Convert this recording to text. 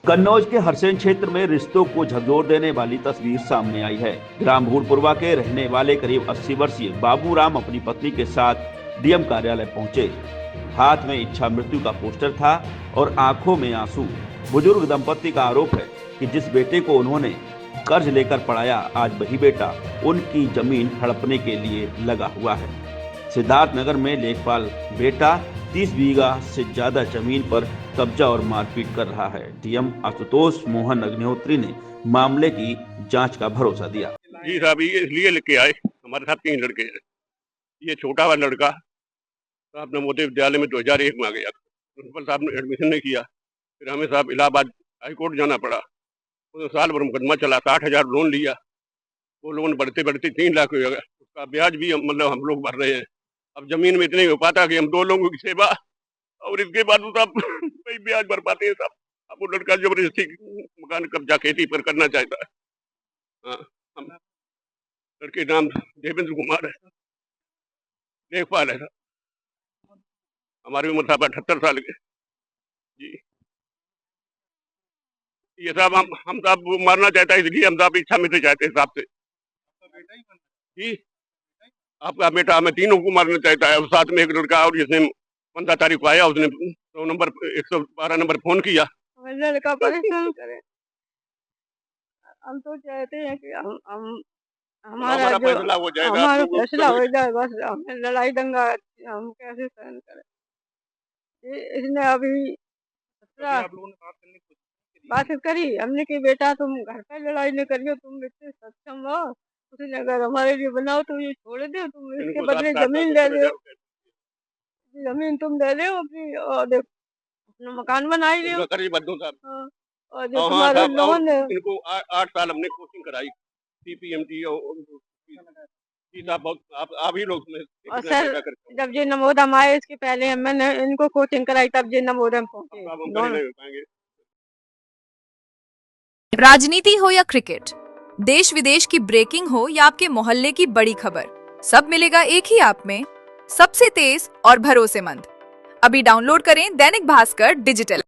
कन्नौज के हरसेन क्षेत्र में रिश्तों को झकझोर देने वाली तस्वीर सामने आई है। ग्राम भूलपुरवा के रहने वाले करीब 80 वर्षीय बाबूराम अपनी पत्नी के साथ डीएम कार्यालय पहुंचे। हाथ में इच्छा मृत्यु का पोस्टर था और आंखों में आंसू। बुजुर्ग दंपति का आरोप है कि जिस बेटे को उन्होंने कर्ज लेकर पढ़ाया, आज वही बेटा उनकी जमीन हड़पने के लिए लगा हुआ है। सिद्धार्थनगर में लेखपाल बेटा 30 बीघा से ज्यादा जमीन पर कब्जा और मारपीट कर रहा है। डीएम आशुतोष मोहन अग्निहोत्री ने मामले की जांच का भरोसा दिया। जी साहब, ये इसलिए लेके आए, हमारे साथ 3 लड़के हैं। ये छोटा वाला लड़का साहब नवोदय विद्यालय में 2001 में आ गया। प्रिंसिपल साहब ने एडमिशन नहीं किया, फिर हमें साहब इलाहाबाद हाईकोर्ट जाना पड़ा। उसने साल भर मुकदमा चला, 60,000 लोन लिया। वो लोन बढ़ते बढ़ते 3 लाख हो गया। उसका ब्याज भी मतलब हम लोग भर रहे हैं। अब जमीन में इतने हो पाता कि हम 2 लोगों की सेवा और इसके बाद साहब वही ब्याज भर पाते हैं साहब। अब वो लड़का जबरदस्ती मकान कब्जा खेती पर करना चाहता है। हाँ, हम लड़के नाम देवेंद्र कुमार है, लेखपाल है साहब। हमारी उम्र साहब 78 साल के। जी ये साहब हम साहब मारना चाहता है, इसलिए हम साहब इच्छा मिलते चाहते हैं साहब से। जी आपका बेटा हमें तीनों को मारना चाहता है। और साथ में एक लड़का और जिसने 15 तारीख को आया, उसने 100 नंबर 112 नंबर फोन किया। लड़का परेशान करे। हम तो चाहते हैं कि हम हमारा फैसला हो जाएगा, हमारा फैसला हो जाए। बस हमें लड़ाई दंगा हम कैसे सहन करें। इसने अभी बात करी हमने कि बेटा तुम घर पे लड़ाई नहीं करियो, तुम इतने सक्षम हो, उसने अगर हमारे लिए बनाओ तो ये छोड़ दो, तुम इसके बदले जमीन ले लो, जमीन तुम ले लो अपनी और अपना मकान बना ही लो। और जो तुम्हारा लोन है इनको 8 साल हमने कोचिंग कराई, सीपीएमटी और आप ही लोग और सर जब ये नवोदय आए इसके पहले मैंने इनको कोचिंग कराई, तब ये नवोदय पहुंचे। राजनीति हो या क्रिकेट, देश विदेश की ब्रेकिंग हो या आपके मोहल्ले की बड़ी खबर, सब मिलेगा एक ही ऐप में, सबसे तेज और भरोसेमंद। अभी डाउनलोड करें दैनिक भास्कर डिजिटल।